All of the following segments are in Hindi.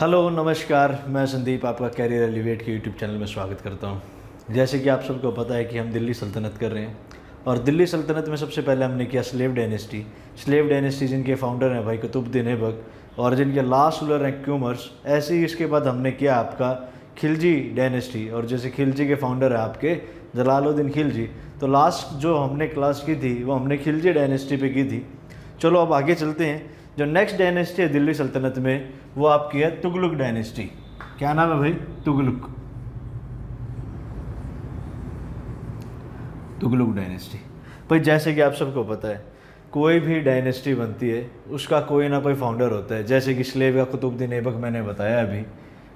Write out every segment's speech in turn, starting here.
हेलो नमस्कार, मैं संदीप आपका कैरियर एलिवेट के यूट्यूब चैनल में स्वागत करता हूं। जैसे कि आप सबको पता है कि हम दिल्ली सल्तनत कर रहे हैं और दिल्ली सल्तनत में सबसे पहले हमने किया स्लेव डायनेस्टी जिनके फाउंडर हैं भाई कुतुबुद्दीन ऐबक और जिनके लास्ट रूलर हैं क्यूमर्स। ऐसे ही इसके बाद हमने किया आपका खिलजी डायनेस्टी और जैसे खिलजी के फाउंडर हैं आपके जलालुद्दीन खिलजी। तो लास्ट जो हमने क्लास की थी वो हमने खिलजी डायनेस्टी पे की थी। चलो अब आगे चलते हैं। जो नेक्स्ट डायनेस्टी है दिल्ली सल्तनत में वो आपकी है तुगलक डायनेस्टी। क्या नाम है भाई? तुगलक डायनेस्टी। भाई जैसे कि आप सबको पता है कोई भी डायनेस्टी बनती है उसका कोई ना कोई फाउंडर होता है। जैसे कि स्लेव का कुतुबुद्दीन ऐबक मैंने बताया अभी।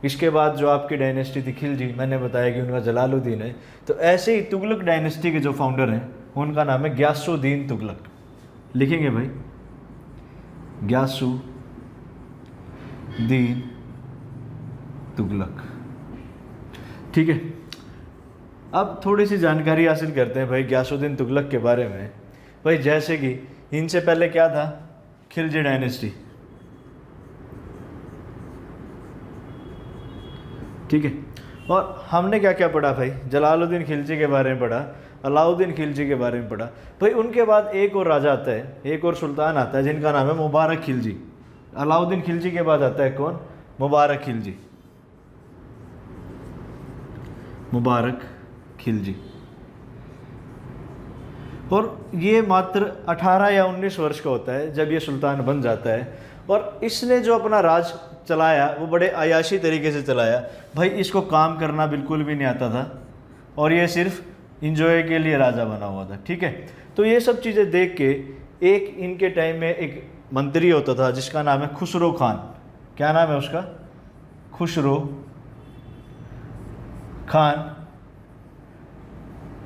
इसके बाद जो आपकी डायनेस्टी थी खिलजी, मैंने बताया कि उनका जलालुद्दीन है। तो ऐसे ही तुगलक डायनेस्टी के जो फाउंडर हैं उनका नाम है गियासुद्दीन तुगलक। लिखेंगे भाई गियासुद्दीन तुगलक। ठीक है, अब थोड़ी सी जानकारी हासिल करते हैं भाई गियासुद्दीन तुगलक के बारे में। भाई जैसे कि इनसे पहले क्या था, खिलजी डायनेस्टी। ठीक है, और हमने क्या क्या पढ़ा भाई? जलालुद्दीन खिलजी के बारे में पढ़ा, अलाउद्दीन खिलजी के बारे में पढ़ा। भाई उनके बाद एक और राजा आता है, एक और सुल्तान आता है जिनका नाम है मुबारक खिलजी। अलाउद्दीन खिलजी के बाद आता है कौन? मुबारक खिलजी। मुबारक खिलजी। और ये मात्र 18 या 19 वर्ष का होता है जब ये सुल्तान बन जाता है। और इसने जो अपना राज चलाया वो बड़े अयाशी तरीके से चलाया। भाई इसको काम करना बिल्कुल भी नहीं आता था और ये सिर्फ इंजॉय के लिए राजा बना हुआ था। ठीक है, तो ये सब चीज़ें देख के एक इनके टाइम में एक मंत्री होता था जिसका नाम है खुसरो खान। क्या नाम है उसका? खुसरो खान।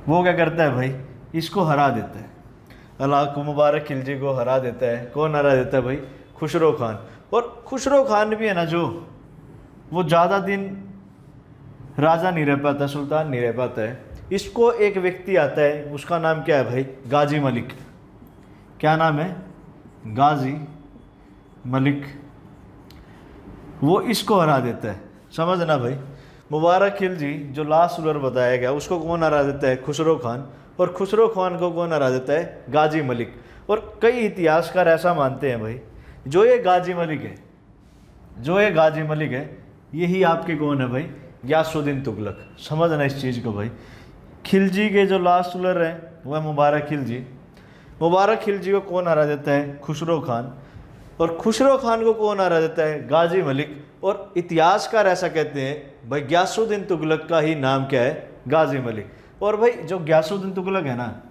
वो क्या करता है भाई? इसको हरा देता है, अल्लाह को मुबारक खिलजी को हरा देता है। कौन हरा देता है भाई? खुसरो खान। और खुसरो खान भी है ना जो, वो ज़्यादा दिन राजा नहीं रह पाता, सुल्तान नहीं रह पाता है। इसको एक व्यक्ति आता है, उसका नाम क्या है भाई? गाजी मलिक। क्या नाम है? गाजी मलिक। वो इसको हरा देता है। समझना भाई, मुबारक खिलजी जो लास्ट रूलर बताया गया उसको कौन हरा देता है? खुसरो खान। और खुसरो खान को कौन हरा देता है? गाजी मलिक। और कई इतिहासकार ऐसा मानते हैं भाई जो ये गाजी मलिक है यही आपके कौन है भाई? गियासुद्दीन तुगलक। समझना इस चीज़ को भाई। खिलजी के जो लास्ट रूलर हैं वह मुबारक खिलजी। मुबारक खिलजी को कौन हरा देता है? खुसरो खान। और खुसरो खान को कौन हरा देता है? गाजी मलिक। और इतिहासकार ऐसा कहते हैं भाई गियासुद्दीन तुगलक का ही नाम क्या है? गाजी मलिक। और भाई जो गियासुद्दीन तुगलक है ना,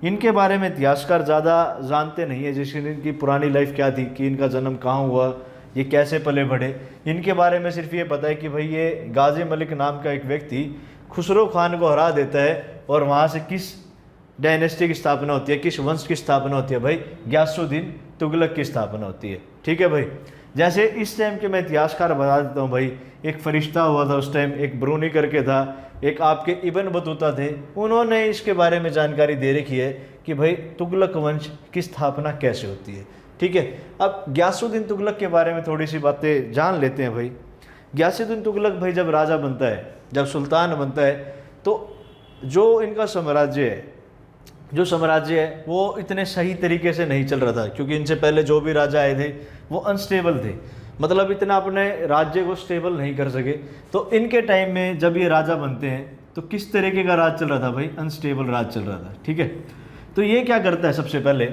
इनके बारे में इतिहासकार ज़्यादा जानते नहीं है। जैसे इनकी पुरानी लाइफ क्या थी, कि इनका जन्म कहाँ हुआ, ये कैसे पले बढ़े, इनके बारे में सिर्फ ये पता है कि भाई ये गाजी मलिक नाम का एक व्यक्ति खुसरो खान को हरा देता है और वहाँ से किस डायनेस्टी की स्थापना होती है, किस वंश की स्थापना होती है भाई? गियासुद्दीन तुगलक की स्थापना होती है। ठीक है भाई, जैसे इस टाइम के मैं इतिहासकार बता देता हूँ भाई। एक फरिश्ता हुआ था उस टाइम, एक ब्रूनी करके था, एक आपके इब्न बतूता थे। उन्होंने इसके बारे में जानकारी दे रखी है कि भाई तुगलक वंश की स्थापना कैसे होती है। ठीक है, अब गियासुद्दीन तुगलक के बारे में थोड़ी सी बातें जान लेते हैं भाई। गियासुद्दीन तुगलक भाई जब राजा बनता है, जब सुल्तान बनता है, तो जो इनका साम्राज्य है वो इतने सही तरीके से नहीं चल रहा था, क्योंकि इनसे पहले जो भी राजा आए थे वो अनस्टेबल थे, मतलब इतना अपने राज्य को स्टेबल नहीं कर सके। तो इनके टाइम में जब ये राजा बनते हैं तो किस तरीके का राज चल रहा था भाई? अनस्टेबल राज चल रहा था। ठीक है, तो ये क्या करता है? सबसे पहले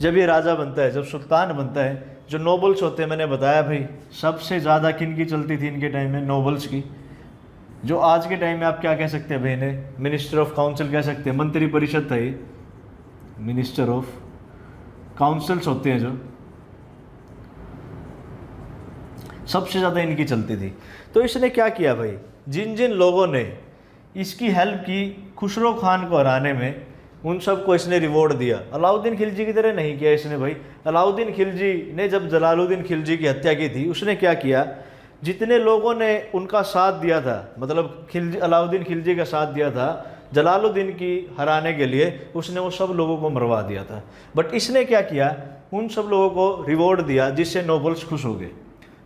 जब ये राजा बनता है, जब सुल्तान बनता है, जो नोबल्स होते हैं, मैंने बताया भाई सबसे ज़्यादा किन की चलती थी इनके टाइम में? नोबल्स की। जो आज के टाइम में आप क्या कह सकते हैं भाई? इन्हें मिनिस्टर ऑफ काउंसिल कह सकते हैं। मंत्री परिषद था ये, मिनिस्टर ऑफ काउंसिल्स होते हैं जो, सबसे ज़्यादा इनकी चलती थी। तो इसने क्या किया भाई? जिन जिन लोगों ने इसकी हेल्प की खुसरो खान को हराने में, उन सबको इसने रिवॉर्ड दिया। अलाउद्दीन खिलजी की तरह नहीं किया इसने भाई। अलाउद्दीन खिलजी ने जब जलालुद्दीन खिलजी की हत्या की थी, उसने क्या किया? जितने लोगों ने उनका साथ दिया था, मतलब अलाउद्दीन खिलजी का साथ दिया था जलालुद्दीन की हराने के लिए, उसने वो सब लोगों को मरवा दिया था। बट इसने क्या किया? उन सब लोगों को रिवॉर्ड दिया जिससे नोबल्स खुश हो गए।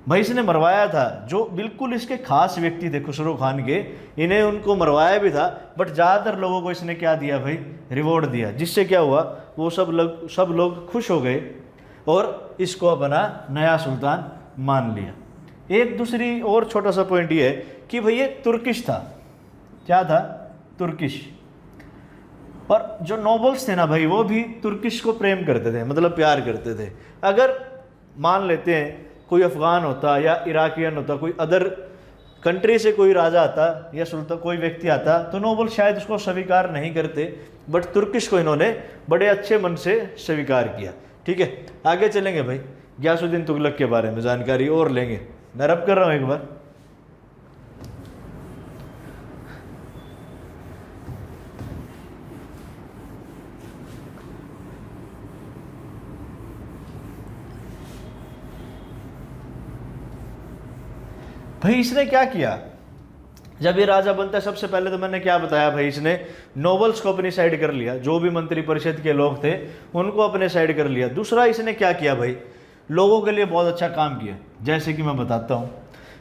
भाई इसने मरवाया था, जो बिल्कुल इसके खास व्यक्ति थे खुसरो खान के, इन्हें उनको मरवाया भी था, बट ज़्यादातर लोगों को इसने क्या दिया भाई, रिवॉर्ड दिया, जिससे क्या हुआ, वो सब लोग खुश हो गए और इसको अपना नया सुल्तान मान लिया। एक दूसरी और छोटा सा पॉइंट ये है कि भाई ये तुर्किश था, क्या था, तुर्किश। और जो नोबल्स थे ना भाई, वो भी तुर्किश को प्रेम करते थे, मतलब प्यार करते थे। अगर मान लेते हैं कोई अफ़गान होता या इराकियन होता, कोई अदर कंट्री से कोई राजा आता या सुल्तान कोई व्यक्ति आता, तो नोबल शायद उसको स्वीकार नहीं करते, बट तुर्किश को इन्होंने बड़े अच्छे मन से स्वीकार किया। ठीक है, आगे चलेंगे भाई, गयासुद्दीन तुगलक के बारे में जानकारी और लेंगे। मैं रब कर रहा हूँ एक बार। भाई इसने क्या किया, जब ये राजा बनता है, सबसे पहले तो मैंने क्या बताया भाई, इसने नोबल्स को अपनी साइड कर लिया, जो भी मंत्री परिषद के लोग थे उनको अपने साइड कर लिया। दूसरा इसने क्या किया भाई, लोगों के लिए बहुत अच्छा काम किया। जैसे कि मैं बताता हूँ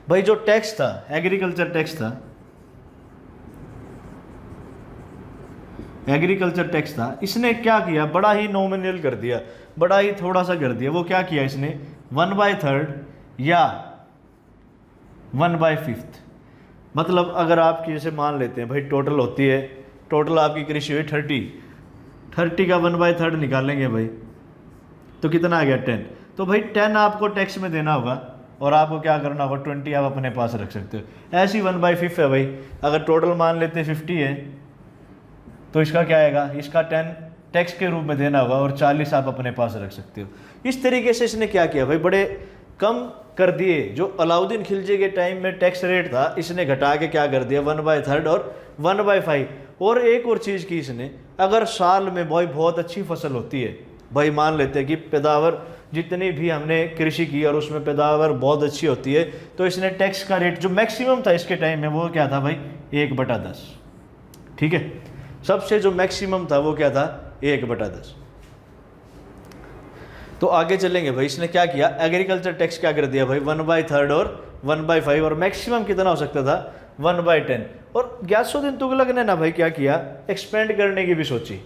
भाई, जो टैक्स था, एग्रीकल्चर टैक्स था, एग्रीकल्चर टैक्स था, इसने क्या किया, बड़ा ही नॉमिनल कर दिया, बड़ा ही थोड़ा सा कर दिया। वो क्या किया इसने, 1/3 या 1/5, मतलब अगर आपकी जैसे मान लेते हैं भाई, टोटल होती है, टोटल आपकी कृषि हुई 30 का 1/3 निकालेंगे भाई, तो कितना आ गया, 10। तो भाई 10 आपको टैक्स में देना होगा और आपको क्या करना होगा, 20 आप अपने पास रख सकते हो। ऐसी 1/5 है भाई। अगर टोटल मान लेते हैं 50 है, तो इसका क्या आएगा, इसका 10 टैक्स के रूप में देना होगा और 40 आप अपने पास रख सकते हो। इस तरीके से इसने क्या किया भाई, बड़े कम कर दिए। जो अलाउद्दीन खिलजी के टाइम में टैक्स रेट था, इसने घटा के क्या कर दिया, 1/3 और 1/5। और एक और चीज़ की इसने, अगर साल में भाई बहुत अच्छी फसल होती है, भाई मान लेते हैं कि पैदावार जितनी भी हमने कृषि की और उसमें पैदावार बहुत अच्छी होती है, तो इसने टैक्स का रेट जो मैक्सिमम था इसके टाइम में, वो क्या था भाई, 1/10। ठीक है, सबसे जो मैक्सिमम था वो क्या था, 1/10। तो आगे चलेंगे भाई, इसने क्या किया, एग्रीकल्चर टैक्स क्या कर दिया भाई, 1/3 और 1/5, और मैक्सिमम कितना हो सकता था, 1/10। और गयासुद्दीन तुगलक ने ना भाई क्या किया, एक्सपेंड करने की भी सोची।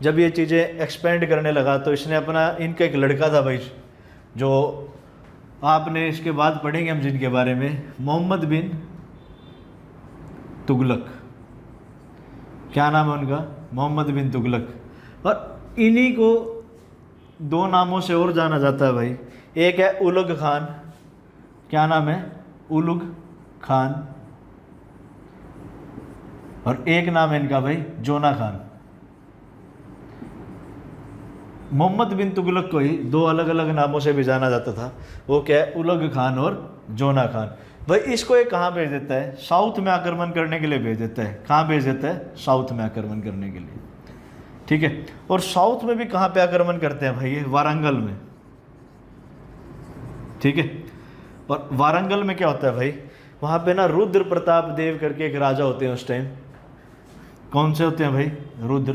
जब ये चीज़ें एक्सपेंड करने लगा, तो इसने अपना, इनका एक लड़का था भाई, जो आपने इसके बाद पढ़ेंगे हम जिनके बारे में, मोहम्मद बिन तुगलक, क्या नाम है उनका, मोहम्मद बिन तुगलक। और इन्हीं को 2 नामों से और जाना जाता है भाई। एक है उलुग खान, क्या नाम है, उलुग खान, और एक नाम है इनका भाई जोना खान। मोहम्मद बिन तुगलक को ही 2 अलग अलग नामों से भी जाना जाता था। वो क्या है, उलुग खान और जोना खान। भाई इसको एक कहाँ भेज देता है, साउथ में आक्रमण करने के लिए भेज देता है। कहाँ भेज देता है, साउथ में आक्रमण करने के लिए। ठीक है, और साउथ में भी कहाँ पे आक्रमण करते हैं भाई, ये वारंगल में। ठीक है, और वारंगल में क्या होता है भाई, वहाँ पे ना रुद्र प्रताप देव करके एक राजा होते हैं उस टाइम। कौन से होते हैं भाई, रुद्र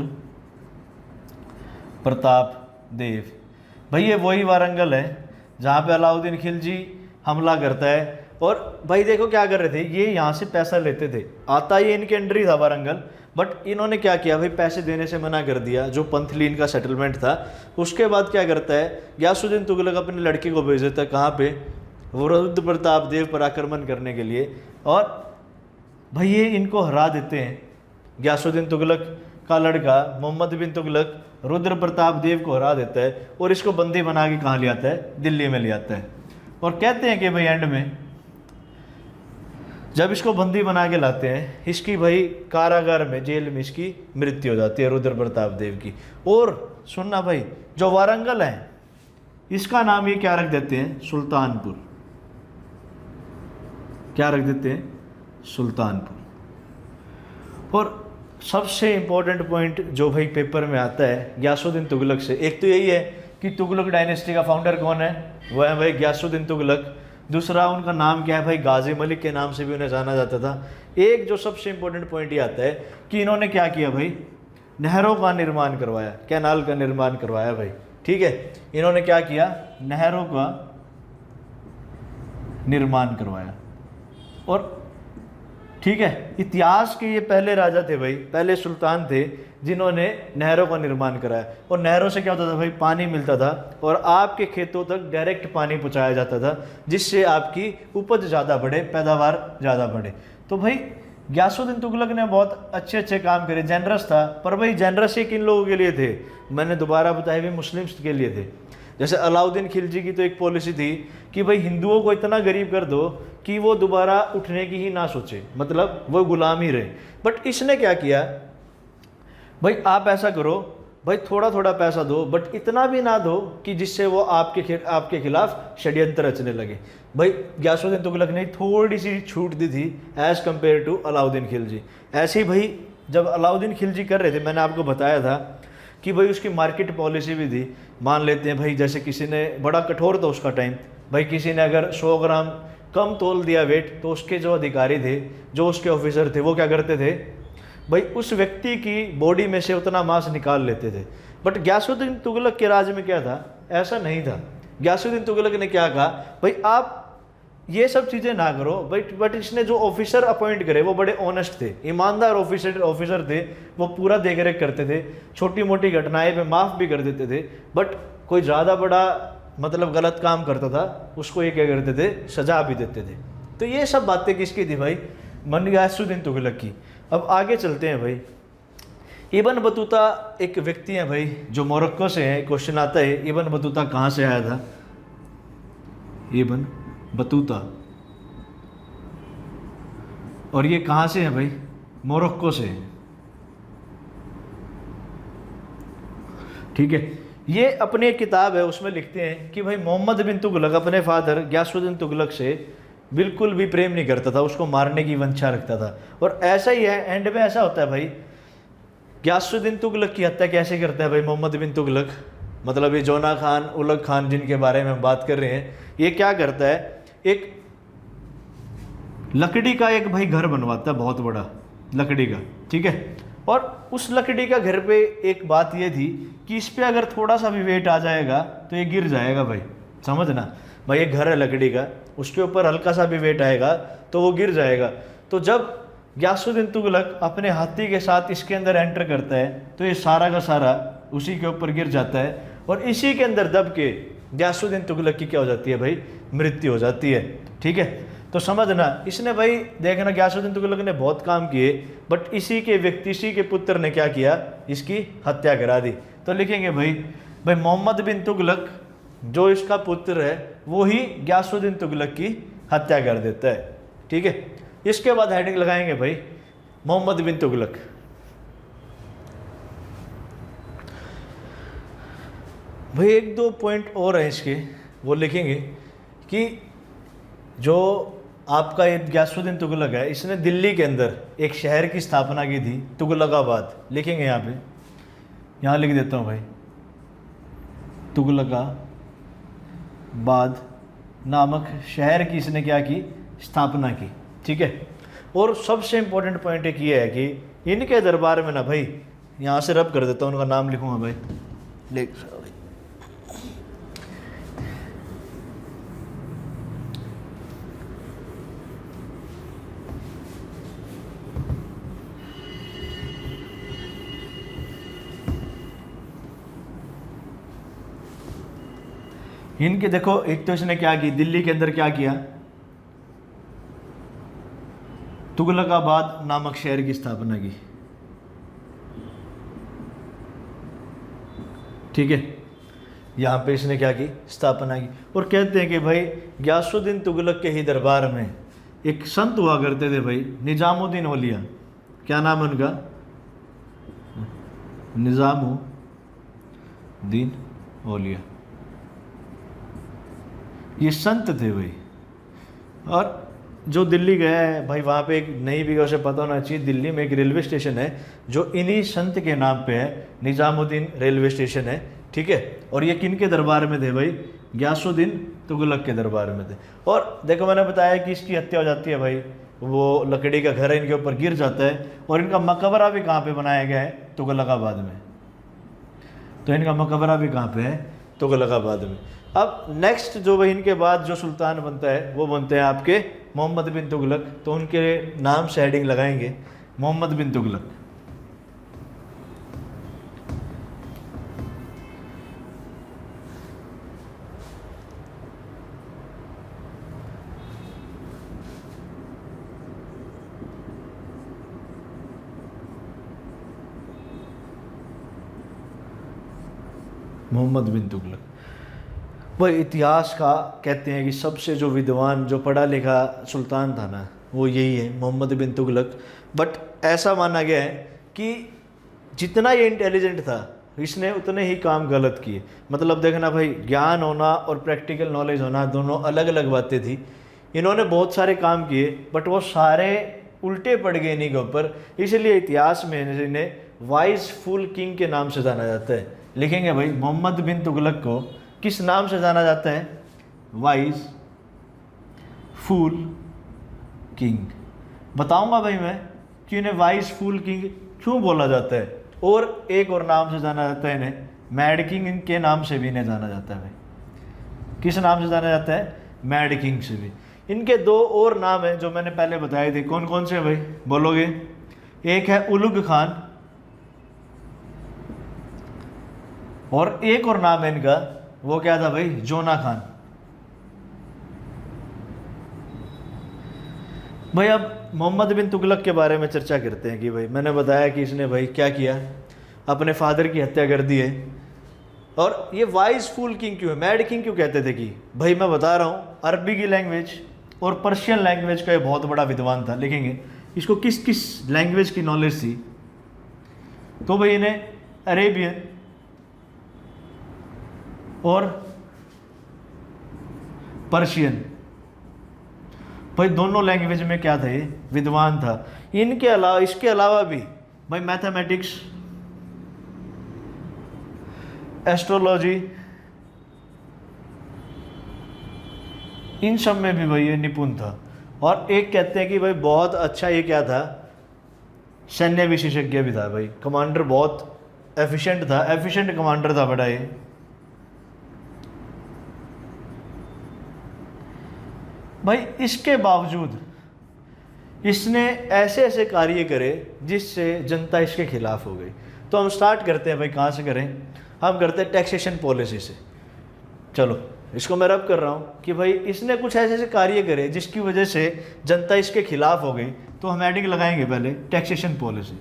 प्रताप देव। भाई ये वही वारंगल है जहाँ पे अलाउद्दीन खिलजी हमला करता है। और भाई देखो क्या कर रहे थे, ये यहाँ से पैसा लेते थे, आता ये इनके अंडर ही था वारंगल, बट इन्होंने क्या किया भाई, पैसे देने से मना कर दिया। जो पंथली इनका सेटलमेंट था, उसके बाद क्या करता है, गयासुद्दीन तुगलक अपने लड़के को भेज देता है, कहाँ पे, वो रुद्र प्रताप देव पर आक्रमण करने के लिए। और भाई ये इनको हरा देते हैं। गयासुद्दीन तुगलक का लड़का मोहम्मद बिन तुगलक रुद्र प्रताप देव को हरा देता है और इसको बंदी बना के कहाँ ले आता है, दिल्ली में ले आता है। और कहते हैं कि भाई एंड में जब इसको बंदी बना के लाते हैं, इसकी भाई कारागार में, जेल में इसकी मृत्यु हो जाती है रुद्र प्रताप देव की। और सुनना भाई, जो वारंगल है इसका नाम ये क्या रख देते हैं, सुल्तानपुर। क्या रख देते हैं, सुल्तानपुर। और सबसे इम्पोर्टेंट पॉइंट जो भाई पेपर में आता है गयासुद्दीन तुगलक से, एक तो यही है कि तुगलक डायनेस्टी का फाउंडर कौन है, वह है भाई गयासुद्दीन तुगलक। दूसरा उनका नाम क्या है भाई, गाजी मलिक के नाम से भी उन्हें जाना जाता था। एक जो सबसे इम्पोर्टेंट पॉइंट ये आता है कि इन्होंने क्या किया भाई, नहरों का निर्माण करवाया, कैनाल का निर्माण करवाया भाई। ठीक है, इन्होंने क्या किया, नहरों का निर्माण करवाया। और ठीक है, इतिहास के ये पहले राजा थे भाई, पहले सुल्तान थे जिन्होंने नहरों का निर्माण कराया। और नहरों से क्या होता था भाई, पानी मिलता था और आपके खेतों तक डायरेक्ट पानी पहुंचाया जाता था, जिससे आपकी उपज ज़्यादा बढ़े, पैदावार ज़्यादा बढ़े। तो भाई गयासुद्दीन तुगलक ने बहुत अच्छे अच्छे काम करे, जेनरस था। पर भाई जेनरस ही किन लोगों के लिए थे, मैंने दोबारा बताया भी मुस्लिम्स के लिए थे। जैसे अलाउद्दीन खिलजी की तो एक पॉलिसी थी कि भाई हिंदुओं को इतना गरीब कर दो कि वो दोबारा उठने की ही ना सोचे, मतलब वो गुलाम ही रहे। बट इसने क्या किया, भाई आप ऐसा करो, भाई थोड़ा थोड़ा पैसा दो, बट इतना भी ना दो कि जिससे वो आपके खिलाफ षड्यंत्र रचने लगे। भाई गयासुद्दीन तुगलक ने थोड़ी सी छूट दी थी as compare to Alauddin Khilji. ऐसे ही भाई जब अलाउद्दीन खिलजी कर रहे थे, मैंने आपको बताया था कि भाई उसकी मार्केट पॉलिसी भी थी। मान लेते हैं भाई जैसे किसी ने, बड़ा कठोर था उसका टाइम, भाई किसी ने अगर 100 ग्राम कम तोल दिया वेट, तो उसके जो अधिकारी थे, जो उसके ऑफिसर थे, वो क्या करते थे भाई, उस व्यक्ति की बॉडी में से उतना मांस निकाल लेते थे। बट गयासुद्दीन तुगलक के राज में क्या था, ऐसा नहीं था। गयासुद्दीन तुगलक ने क्या कहा, भाई आप ये सब चीज़ें ना करो, बट इसने जो ऑफिसर अपॉइंट करे वो बड़े ऑनेस्ट थे, ईमानदार ऑफिसर थे, वो पूरा देख रेख करते थे, छोटी मोटी घटनाएं पे माफ़ भी कर देते थे। बट कोई ज़्यादा बड़ा मतलब गलत काम करता था, उसको ये क्या करते थे, सजा भी देते थे। तो ये सब बातें किसकी थी भाई, गयासुद्दीन तुगलक की। अब आगे चलते हैं भाई। इब्न बतूता एक व्यक्ति है भाई जो मोरक्को से है। क्वेश्चन आता है इब्न बतूता कहाँ से आया था, इब्न बतूता, और ये कहाँ से है भाई, मोरक्को से। ठीक है, ये अपनी एक किताब है उसमें लिखते हैं कि भाई मोहम्मद बिन तुगलक अपने फादर गयासुद्दीन तुगलक से बिल्कुल भी प्रेम नहीं करता था, उसको मारने की वंशा रखता था। और ऐसा ही है, एंड में ऐसा होता है भाई, गयासुद्दीन तुगलक की हत्या कैसे करता है भाई मोहम्मद बिन तुगलक, मतलब ये जोना खान, उलग खान जिनके बारे में हम बात कर रहे हैं, ये क्या करता है, एक लकड़ी का एक भाई घर बनवाता है, बहुत बड़ा लकड़ी का, ठीक है। और उस लकड़ी का घर पे एक बात ये थी कि इस पे अगर थोड़ा सा भी वेट आ जाएगा तो ये गिर जाएगा भाई, समझना भाई, ये घर है लकड़ी का, उसके ऊपर हल्का सा भी वेट आएगा तो वो गिर जाएगा। तो जब गयासुद्दीन तुगलक अपने हाथी के साथ इसके अंदर एंटर करता है तो ये सारा का सारा उसी के ऊपर गिर जाता है, और इसी के अंदर दब के गयासुद्दीन तुगलक की क्या हो जाती है भाई, मृत्यु हो जाती है। ठीक है, तो समझना, इसने भाई देखना गयासुद्दीन तुगलक ने बहुत काम किए, बट इसी के पुत्र ने क्या किया, इसकी हत्या करा दी। तो लिखेंगे भाई मोहम्मद बिन तुगलक जो इसका पुत्र है वो ही गयासुद्दीन तुगलक की हत्या कर देता है। ठीक है, इसके बाद हेडिंग लगाएंगे भाई मोहम्मद बिन तुगलक। भाई एक दो पॉइंट और हैं इसके, वो लिखेंगे कि जो आपका ये गयासुद्दीन तुगलक है, इसने दिल्ली के अंदर एक शहर की स्थापना की थी, तुगलकाबाद। लिखेंगे यहाँ पे, यहाँ लिख देता हूँ भाई, तुगलकाबाद नामक शहर की इसने क्या की, स्थापना की। ठीक है, और सबसे इम्पोर्टेंट पॉइंट एक ये है कि इनके दरबार में ना भाई, यहाँ से रब कर देता हूँ, उनका नाम लिखूँगा भाई, लिख इनके देखो, एक तो इसने क्या की, दिल्ली के अंदर क्या किया, तुगलकाबाद नामक शहर की स्थापना की। ठीक है, यहाँ पे इसने क्या की, स्थापना की। और कहते हैं कि भाई गयासुद्दीन तुगलक के ही दरबार में एक संत हुआ करते थे भाई, निजामुद्दीन औलिया। क्या नाम है उनका, निजामुद्दीन औलिया। ये संत थे भाई, और जो दिल्ली गया है भाई, वहाँ पे एक नई भी उसे पता होना चाहिए, दिल्ली में एक रेलवे स्टेशन है जो इन्हीं संत के नाम पे है, निजामुद्दीन रेलवे स्टेशन है। ठीक है, और ये किन के दरबार में थे भाई, गयासुद्दीन तुगलक के दरबार में थे। और देखो मैंने बताया कि इसकी हत्या हो जाती है भाई, वो लकड़ी का घर है इनके ऊपर गिर जाता है, और इनका मकबरा भी कहाँ पे बनाया गया है, तुगलकाबाद में। तो इनका मकबरा भी कहाँ पे है, तुगलकाबाद में। अब नेक्स्ट जो भाई इनके बाद जो सुल्तान बनता है वो बनते हैं आपके मोहम्मद बिन तुगलक। तो उनके नाम से हेडिंग लगाएंगे मोहम्मद बिन तुगलक। मोहम्मद बिन तुगलक वह इतिहास का कहते हैं कि सबसे जो विद्वान जो पढ़ा लिखा सुल्तान था ना वो यही है मोहम्मद बिन तुगलक। बट ऐसा माना गया है कि जितना ये इंटेलिजेंट था इसने उतने ही काम गलत किए। मतलब देखना भाई, ज्ञान होना और प्रैक्टिकल नॉलेज होना दोनों अलग अलग बातें थी। इन्होंने बहुत सारे काम किए बट वो सारे उल्टे पड़ गए इन्हीं के ऊपर, इसलिए इतिहास में इन्हें वाइज फूल किंग के नाम से जाना जाता है। लिखेंगे भाई मोहम्मद बिन तुगलक को किस नाम से जाना जाता है? वाइज फूल किंग। बताऊंगा भाई मैं कि इन्हें वाइज फूल किंग क्यों बोला जाता है। और एक और नाम से जाना जाता है इन्हें मैड किंग के नाम से भी इन्हें जाना जाता है भाई। किस नाम से जाना जाता है? मैड किंग से भी। इनके दो और नाम हैं जो मैंने पहले बताए थे। कौन कौन से भाई बोलोगे? एक है उलुग खान और एक और नाम है इनका, वो क्या था भाई? जोना खान। भाई अब मोहम्मद बिन तुगलक के बारे में चर्चा करते हैं कि भाई मैंने बताया कि इसने भाई क्या किया, अपने फादर की हत्या कर दी है। और ये वाइज फूल किंग क्यों है, मैड किंग क्यों कहते थे? कि भाई मैं बता रहा हूँ अरबी की लैंग्वेज और पर्शियन लैंग्वेज का ये बहुत बड़ा विद्वान था। लिखेंगे इसको किस किस लैंग्वेज की नॉलेज थी। तो भाई इन्हें अरेबियन और पर्शियन, भाई दोनों लैंग्वेज में क्या था ये विद्वान था। इनके अलावा इसके अलावा भी भाई मैथमेटिक्स, एस्ट्रोलॉजी, इन सब में भी भाई ये निपुण था। और एक कहते हैं कि भाई बहुत अच्छा ये क्या था, सैन्य विशेषज्ञ भी था भाई। कमांडर बहुत एफिशिएंट था, एफिशिएंट कमांडर था बड़ा ये। भाई इसके बावजूद इसने ऐसे ऐसे कार्य करे जिससे जनता इसके खिलाफ हो गई। तो हम स्टार्ट करते हैं भाई, कहाँ से करें? हम करते हैं टैक्सेशन पॉलिसी से। चलो इसको मैं रब कर रहा हूँ कि भाई इसने कुछ ऐसे ऐसे कार्य करे जिसकी वजह से जनता इसके खिलाफ हो गई। तो हम हेडिंग लगाएंगे पहले टैक्सेशन पॉलिसी।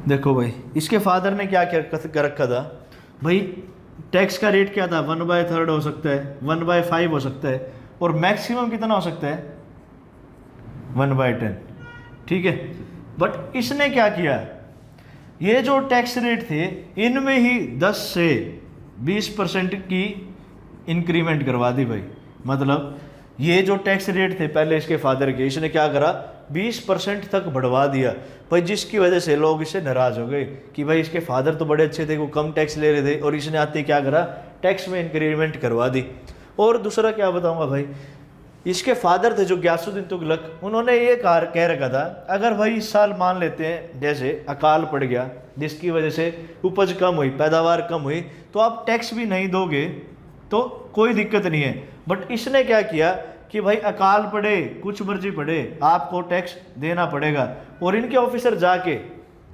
देखो भाई इसके फादर ने क्या कर रखा था भाई, टैक्स का रेट क्या था? 1/3 हो सकता है, 1/5 हो सकता है, और मैक्सिमम कितना हो सकता है? 1/10। ठीक है। बट इसने क्या किया, ये जो टैक्स रेट थे इनमें ही 10 से 20% की इंक्रीमेंट करवा दी भाई। मतलब ये जो टैक्स रेट थे पहले इसके फादर के, इसने क्या करा 20% तक बढ़वा दिया भाई, जिसकी वजह से लोग इससे नाराज़ हो गए कि भाई इसके फादर तो बड़े अच्छे थे, वो कम टैक्स ले रहे थे और इसने आते क्या करा टैक्स में इंक्रीमेंट करवा दी। और दूसरा क्या बताऊंगा भाई, इसके फादर थे जो गयासुद्दीन तुगलक, उन्होंने ये कह रखा था अगर भाई इस साल मान लेते हैं जैसे अकाल पड़ गया जिसकी वजह से उपज कम हुई, पैदावार कम हुई, तो आप टैक्स भी नहीं दोगे तो कोई दिक्कत नहीं है। बट इसने क्या किया कि भाई अकाल पड़े कुछ मर्जी पड़े आपको टैक्स देना पड़ेगा। और इनके ऑफिसर जाके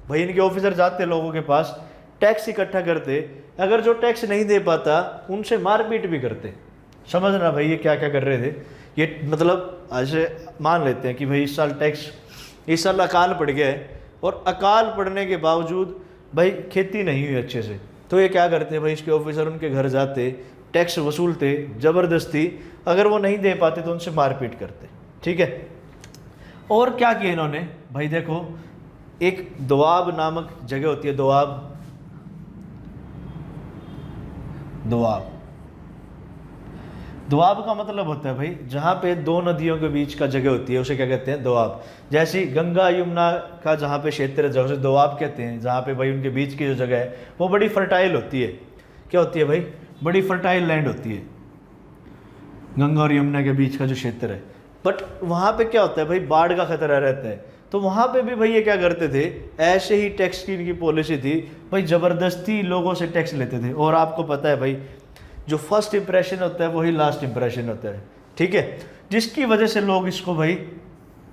भाई इनके ऑफिसर जाते लोगों के पास टैक्स इकट्ठा करते, अगर जो टैक्स नहीं दे पाता उनसे मारपीट भी करते। समझना भाई ये क्या क्या कर रहे थे ये। मतलब ऐसे मान लेते हैं कि भाई इस साल अकाल पड़ गया है और अकाल पड़ने के बावजूद भाई खेती नहीं हुई अच्छे से, तो ये क्या करते भाई इसके ऑफिसर उनके घर जाते, टैक्स वसूलते ज़बरदस्ती, अगर वो नहीं दे पाते तो उनसे मारपीट करते। ठीक है। और क्या किया इन्होंने भाई, देखो एक दोआब नामक जगह होती है, दोआब का मतलब होता है भाई जहाँ पे दो नदियों के बीच का जगह होती है उसे क्या कहते हैं दोआब। जैसे गंगा यमुना का जहाँ पे क्षेत्र है उसे दोआब कहते हैं, जहाँ पे भाई उनके बीच की जो जगह है वो बड़ी फर्टाइल होती है। क्या होती है भाई, बड़ी फर्टाइल लैंड होती है, गंगा और यमुना के बीच का जो क्षेत्र है। बट वहाँ पे क्या होता है भाई, बाढ़ का खतरा रहता है। तो वहाँ पे भी भाई ये क्या करते थे, ऐसे ही टैक्स की इनकी पॉलिसी थी भाई, ज़बरदस्ती लोगों से टैक्स लेते थे। और आपको पता है भाई, जो फर्स्ट इंप्रेशन होता है वही लास्ट इंप्रेशन होता है, ठीक है, जिसकी वजह से लोग इसको भाई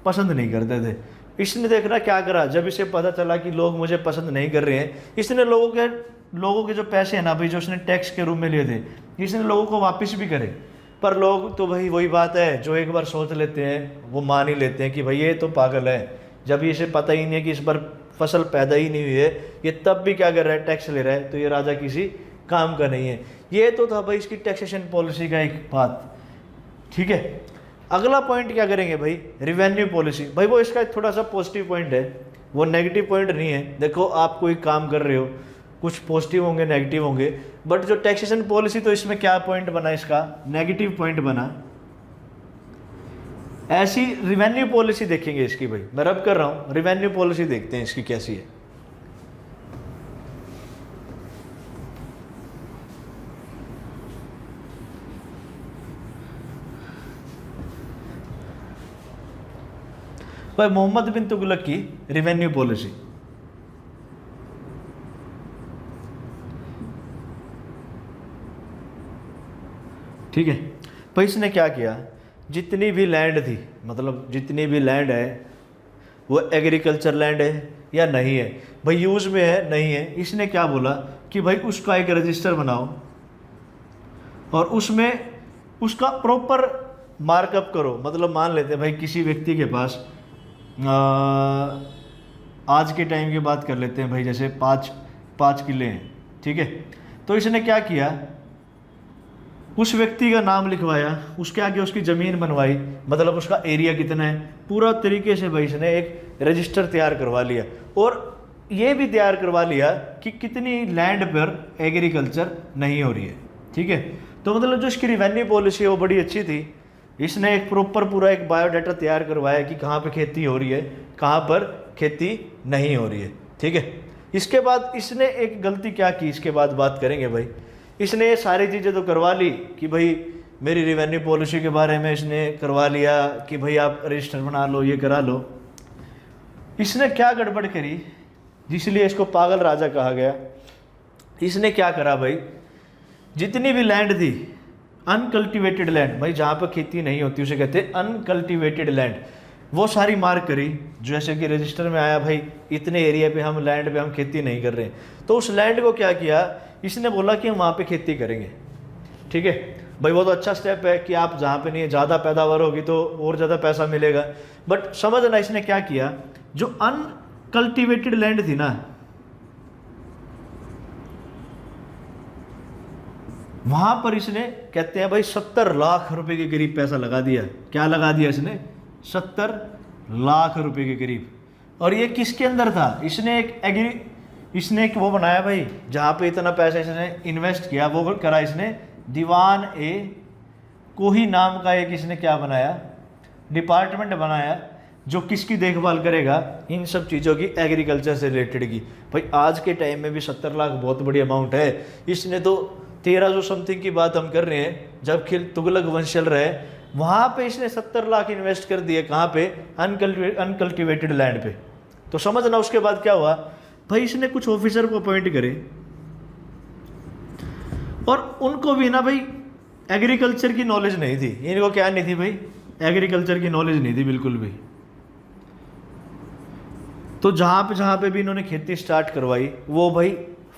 पसंद नहीं करते थे। इसने देखना क्या करा, जब इसे पता चला कि लोग मुझे पसंद नहीं कर रहे हैं, इसने लोगों के जो पैसे हैं ना भाई, जो उसने टैक्स के रूप में लिए थे, इसने लोगों को वापस भी करे। पर लोग तो भाई वही बात है, जो एक बार सोच लेते हैं वो मान ही लेते हैं कि भाई ये तो पागल है, जब इसे पता ही नहीं है कि इस बार फसल पैदा ही नहीं हुई है, ये तब भी क्या कर रहा है, टैक्स ले रहा है, तो ये राजा किसी काम का नहीं है। ये तो था भाई इसकी टैक्सेशन पॉलिसी का एक बात, ठीक है। अगला पॉइंट क्या करेंगे भाई, रिवेन्यू पॉलिसी। भाई वो इसका थोड़ा सा पॉजिटिव पॉइंट है, वो नेगेटिव पॉइंट नहीं है। देखो आप कोई काम कर रहे हो, कुछ पॉजिटिव होंगे नेगेटिव होंगे, बट जो टैक्सेशन पॉलिसी, तो इसमें क्या पॉइंट बना, इसका नेगेटिव पॉइंट बना। ऐसी रिवेन्यू पॉलिसी देखेंगे इसकी भाई, मैं रब कर रहा हूं, रिवेन्यू पॉलिसी देखते हैं इसकी कैसी है। भाई मोहम्मद बिन तुगलक की रिवेन्यू पॉलिसी, ठीक है। भाई इसने क्या किया, जितनी भी लैंड थी, मतलब जितनी भी लैंड है वो एग्रीकल्चर लैंड है या नहीं है, भाई यूज़ में है नहीं है, इसने क्या बोला कि भाई उसका एक रजिस्टर बनाओ और उसमें उसका प्रॉपर मार्कअप करो। मतलब मान लेते हैं भाई किसी व्यक्ति के पास आज के टाइम की बात कर लेते हैं भाई, जैसे पाँच किले हैं, ठीक है। तो इसने क्या किया, उस व्यक्ति का नाम लिखवाया, उसके आगे उसकी ज़मीन बनवाई, मतलब उसका एरिया कितना है, पूरा तरीके से भाई इसने एक रजिस्टर तैयार करवा लिया। और ये भी तैयार करवा लिया कि कितनी लैंड पर एग्रीकल्चर नहीं हो रही है, ठीक है। तो मतलब जो इसकी रिवेन्यू पॉलिसी है वो बड़ी अच्छी थी। इसने एक प्रॉपर पूरा एक बायोडाटा तैयार करवाया कि कहाँ पे खेती हो रही है, कहाँ पर खेती नहीं हो रही है, ठीक है। इसके बाद इसने एक गलती क्या की, इसके बाद बात करेंगे भाई। इसने ये सारी चीज़ें तो करवा ली कि भाई मेरी रिवेन्यू पॉलिसी के बारे में इसने करवा लिया कि भाई आप रजिस्टर बना लो, ये करा लो। इसने क्या गड़बड़ करी जिसलिए इसको पागल राजा कहा गया। इसने क्या करा भाई, जितनी भी लैंड थी अनकल्टिवेटेड लैंड, भाई जहाँ पर खेती नहीं होती उसे कहते हैं अनकल्टिवेटेड लैंड, वो सारी मार्क करी। जैसे कि रजिस्टर में आया भाई इतने एरिया पे हम लैंड पे हम खेती नहीं कर रहे हैं, तो उस लैंड को क्या किया, इसने बोला कि हम वहाँ पे खेती करेंगे, ठीक है। भाई वो तो अच्छा स्टेप है कि आप जहाँ पे नहीं है, ज़्यादा पैदावार होगी तो और ज़्यादा पैसा मिलेगा। बट समझना इसने क्या किया, जो अनकल्टिवेटेड लैंड थी ना, वहाँ पर इसने कहते हैं भाई 70 लाख रुपए के करीब पैसा लगा दिया। क्या लगा दिया इसने, 70 लाख रुपए के करीब। और ये किसके अंदर था, इसने एक वो बनाया भाई, जहाँ पे इतना पैसा इसने इन्वेस्ट किया, वो करा इसने दीवान ए कोही नाम का एक इसने क्या बनाया, डिपार्टमेंट बनाया, जो किसकी देखभाल करेगा, इन सब चीज़ों की, एग्रीकल्चर से रिलेटेड की। भाई आज के टाइम में भी 70 लाख बहुत बड़ी अमाउंट है। इसने तो 1300 समथिंग की बात हम कर रहे हैं, जब तुगलक वंश चल रहा है, वहाँ पे इसने 70 लाख इन्वेस्ट कर दिए, कहाँ पे, अनकल्टिवेटेड लैंड पे। तो समझना उसके बाद क्या हुआ भाई, इसने कुछ ऑफिसर को अपॉइंट करे और उनको भी ना भाई एग्रीकल्चर की नॉलेज नहीं थी। इनको क्या नहीं थी भाई, एग्रीकल्चर की नॉलेज नहीं थी बिल्कुल भी। तो जहाँ पे भी इन्होंने खेती स्टार्ट करवाई वो भाई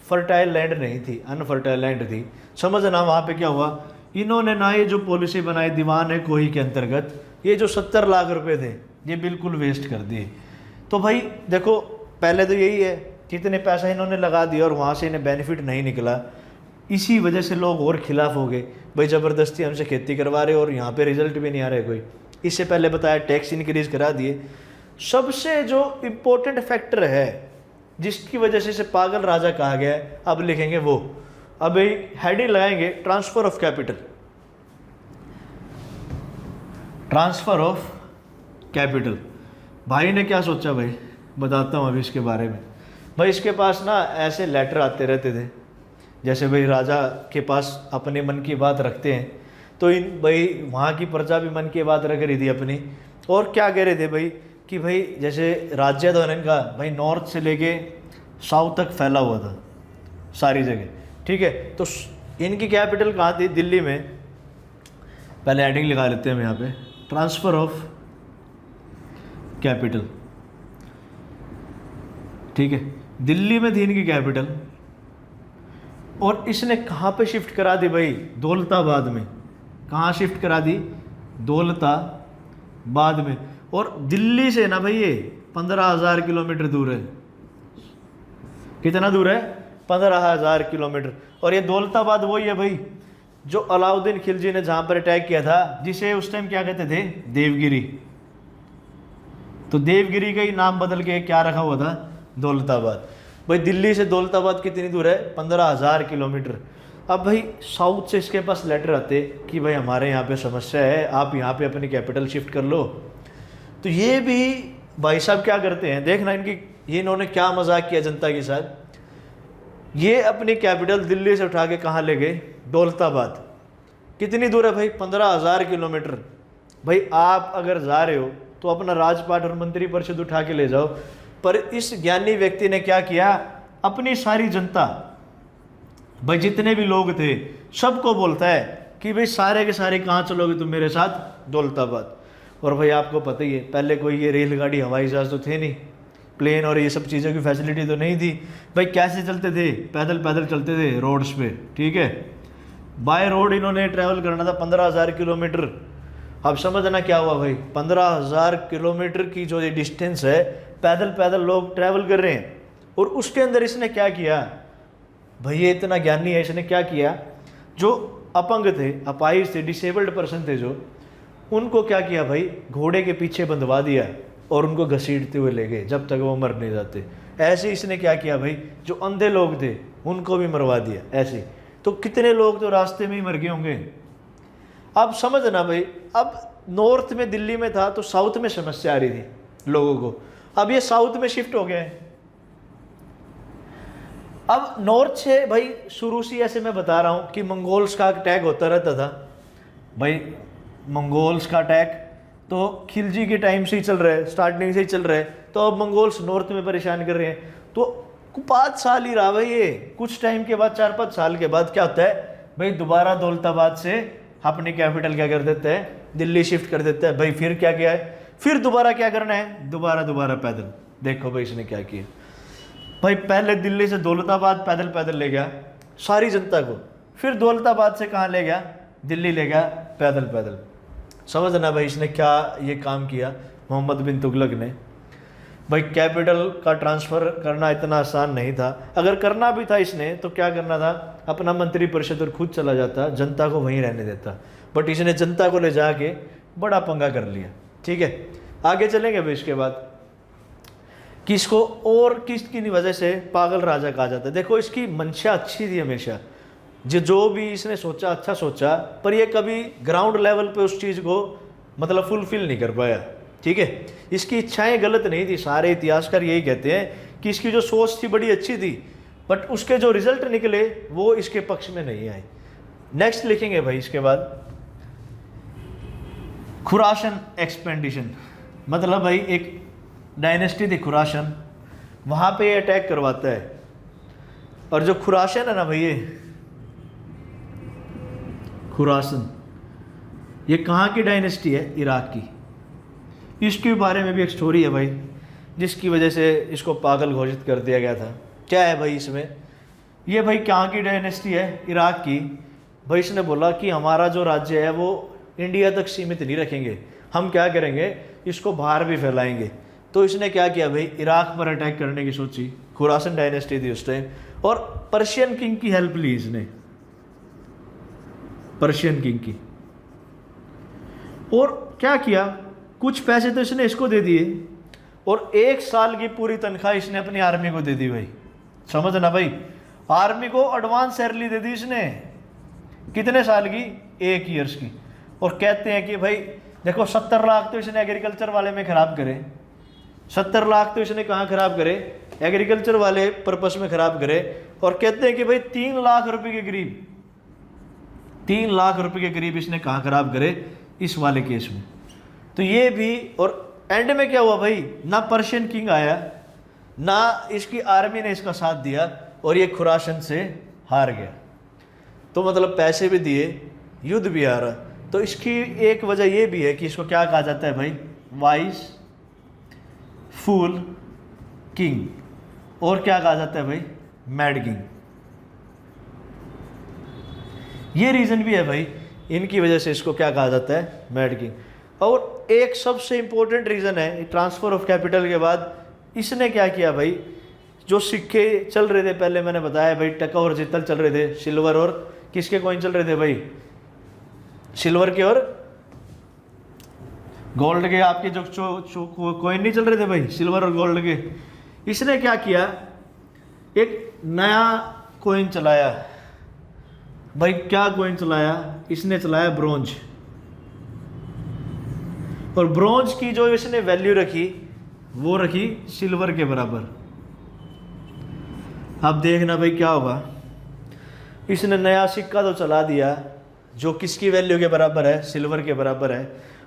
फर्टाइल लैंड नहीं थी, अनफर्टाइल लैंड थी। समझना वहाँ पे क्या हुआ, इन्होंने ना ये जो पॉलिसी बनाई दीवान है कोही के अंतर्गत, ये जो 70 लाख रुपए थे ये बिल्कुल वेस्ट कर दिए। तो भाई देखो पहले तो यही है, कितने पैसा इन्होंने लगा दिया और वहाँ से इन्हें बेनिफिट नहीं निकला। इसी वजह से लोग और खिलाफ हो गए, भाई ज़बरदस्ती हमसे खेती करवा रहे और यहाँ पे रिजल्ट भी नहीं आ रहे कोई। इससे पहले बताया टैक्स इंक्रीज करा दिए। सबसे जो इम्पोर्टेंट फैक्टर है जिसकी वजह से इसे पागल राजा कहा गया है, अब लिखेंगे वो, अब हेडिंग लगाएंगे transfer of capital. Transfer of capital. भाई ने क्या सोचा भाई, बताता हूँ अभी इसके बारे में। भाई इसके पास ना ऐसे लेटर आते रहते थे जैसे भाई राजा के पास अपने मन की बात रखते हैं, तो इन भाई वहाँ की प्रजा भी मन की बात रख रही थी अपनी। और क्या कह रहे थे भाई कि भाई जैसे राज्य था इनका भाई नॉर्थ से लेके साउथ तक फैला हुआ था सारी जगह, ठीक है। तो इनकी कैपिटल कहाँ थी? दिल्ली में। पहले हेडिंग लगा लेते हैं हम यहाँ पे, ट्रांसफ़र ऑफ कैपिटल, ठीक है। दिल्ली में थी इनकी कैपिटल, और इसने कहाँ पे शिफ्ट करा दी भाई? दौलताबाद में। कहाँ शिफ्ट करा दी? दौलताबाद में। और दिल्ली से ना भाई ये 15,000 किलोमीटर दूर है। कितना दूर है? 15,000 किलोमीटर। और ये दौलताबाद वही है भाई जो अलाउद्दीन खिलजी ने जहाँ पर अटैक किया था, जिसे उस टाइम क्या कहते थे? देवगिरी। तो देवगिरी का ही नाम बदल के क्या रखा हुआ था? दौलताबाद। भाई दिल्ली से दौलताबाद कितनी दूर है? 15,000 किलोमीटर। अब भाई साउथ से इसके पास लेटर आते कि भाई हमारे यहाँ पे समस्या है, आप यहाँ पे अपनी कैपिटल शिफ्ट कर लो। तो ये भी भाई साहब क्या करते हैं, देखना इनकी, ये इन्होंने क्या मजाक किया जनता के साथ। ये अपनी कैपिटल दिल्ली से उठा के कहाँ ले गए? दौलताबाद। कितनी दूर है भाई? 15,000 किलोमीटर। भाई आप अगर जा रहे हो तो अपना राजपाट और मंत्री परिषद उठा के ले जाओ। पर इस ज्ञानी व्यक्ति ने क्या किया? अपनी सारी जनता, भाई जितने भी लोग थे, सबको बोलता है कि भाई सारे के सारे कहाँ चलोगे तुम मेरे साथ? दौलताबाद। और भाई आपको पता ही है पहले कोई ये रेलगाड़ी हवाई जहाज तो थे नहीं, प्लेन और ये सब चीज़ों की फैसिलिटी तो नहीं थी। भाई कैसे चलते थे? पैदल पैदल चलते थे रोड्स पे, ठीक है। बाय रोड इन्होंने ट्रैवल करना था 15,000 किलोमीटर। अब समझना क्या हुआ भाई, 15,000 किलोमीटर की जो ये डिस्टेंस है, पैदल पैदल लोग ट्रैवल कर रहे हैं। और उसके अंदर इसने क्या किया भाई, ये इतना ज्ञानी है, इसने क्या किया? जो अपंग थे, अपाहिज थे, डिसेबल्ड पर्सन थे जो, उनको क्या किया भाई? घोड़े के पीछे बंधवा दिया और उनको घसीटते हुए ले गए जब तक वो मर नहीं जाते। ऐसे इसने क्या किया भाई? जो अंधे लोग थे उनको भी मरवा दिया ऐसे। तो कितने लोग तो रास्ते में ही मर गए होंगे। अब समझना भाई, अब नॉर्थ में दिल्ली में था तो साउथ में समस्या आ रही थी लोगों को, अब ये साउथ में शिफ्ट हो गए। अब नॉर्थ से भाई शुरू से ऐसे मैं बता रहा हूं कि मंगोल्स का अटैक होता रहता था भाई। मंगोल्स का अटैक तो खिलजी के टाइम से ही चल रहा है, स्टार्टिंग से ही चल रहा है। तो अब मंगोल्स नॉर्थ में परेशान कर रहे हैं। तो 5 साल ही रहा भाई ये। कुछ टाइम के बाद 4-5 साल के बाद क्या होता है भाई, दोबारा दौलताबाद से अपनी कैपिटल क्या कर देते हैं? दिल्ली शिफ्ट कर देता है भाई। फिर क्या किया है? फिर दोबारा क्या करना है? दोबारा पैदल। देखो भाई इसने क्या किया भाई, पहले दिल्ली से दौलताबाद पैदल पैदल ले गया सारी जनता को, फिर दौलताबाद से कहाँ ले गया? दिल्ली ले गया पैदल पैदल। समझना भाई इसने क्या ये काम किया मोहम्मद बिन तुगलक ने। भाई कैपिटल का ट्रांसफ़र करना इतना आसान नहीं था। अगर करना भी था इसने तो क्या करना था? अपना मंत्री परिषद और खुद चला जाता, जनता को वहीं रहने देता। बट इसने जनता को ले जाके बड़ा पंगा कर लिया, ठीक है। आगे चलेंगे भाई इसके बाद, किसको और किसकी वजह से पागल राजा कहा जाता है। देखो इसकी मंशा अच्छी थी हमेशा, जो भी इसने सोचा अच्छा सोचा, पर ये कभी ग्राउंड लेवल पे उस चीज़ को मतलब फुलफिल नहीं कर पाया, ठीक है। इसकी इच्छाएं गलत नहीं थी, सारे इतिहासकार यही कहते हैं कि इसकी जो सोच थी बड़ी अच्छी थी, बट उसके जो रिजल्ट निकले वो इसके पक्ष में नहीं आए। नेक्स्ट लिखेंगे भाई इसके बाद, खुरासन एक्सपेंडिशन। मतलब भाई एक डायनेस्टी थी खुरासन, वहाँ पे ये अटैक करवाता है। और जो खुरासन है ना भाई, ये खुरासन ये कहाँ की डायनेस्टी है? इराक की। इसके बारे में भी एक स्टोरी है भाई, जिसकी वजह से इसको पागल घोषित कर दिया गया था। क्या है भाई इसमें? ये भाई कहाँ की डायनेस्टी है? इराक की। भाई इसने बोला कि हमारा जो राज्य है वो इंडिया तक सीमित नहीं रखेंगे, हम क्या करेंगे, इसको बाहर भी फैलाएंगे। तो इसने क्या किया भाई, इराक पर अटैक करने की सोची। खुरासन डायनेस्टी थी उस टाइम, और पर्शियन किंग की हेल्प ली इसने, पर्शियन किंग की। और क्या किया, कुछ पैसे तो इसने इसको दे दिए, और 1 साल की पूरी तनख्वाह इसने अपनी आर्मी को दे दी भाई। समझना भाई, आर्मी को एडवांस सैलरी दे दी इसने। कितने साल की? 1 ईयर्स की। और कहते हैं कि भाई देखो 70 लाख तो इसने एग्रीकल्चर वाले में खराब करे। 70 लाख तो इसने कहाँ खराब करे? एग्रीकल्चर वाले पर्पस में खराब करे, और कहते हैं कि भाई 3 लाख रुपए के करीब, 3 लाख रुपए के करीब इसने कहाँ खराब करे, इस वाले केस में। तो ये भी, और एंड में क्या हुआ भाई, ना पर्शियन किंग आया, ना इसकी आर्मी ने इसका साथ दिया, और ये खुरासन से हार गया। तो मतलब पैसे भी दिए, युद्ध भी हारा। तो इसकी एक वजह ये भी है कि इसको क्या कहा जाता है भाई, वाइस फूल किंग, और क्या कहा जाता है भाई, मैड किंग। ये रीजन भी है भाई, इनकी वजह से इसको क्या कहा जाता है, मैड किंग। और एक सबसे इंपॉर्टेंट रीजन है, ट्रांसफर ऑफ कैपिटल के बाद इसने क्या किया भाई, जो सिक्के चल रहे थे पहले मैंने बताया भाई, टका और जितल चल रहे थे, सिल्वर और किसके कॉइन चल रहे थे भाई, सिल्वर के और गोल्ड के। आपके जो कॉइन नहीं चल रहे थे भाई, सिल्वर और गोल्ड के। इसने क्या किया, एक नया कॉइन चलाया भाई। क्या कॉइन चलाया इसने, चलाया ब्रोंज। और ब्रोंज की जो इसने वैल्यू रखी, वो रखी सिल्वर के बराबर। अब देखना भाई क्या होगा, इसने नया सिक्का तो चला दिया जो किसकी वैल्यू के बराबर है, सिल्वर के बराबर है।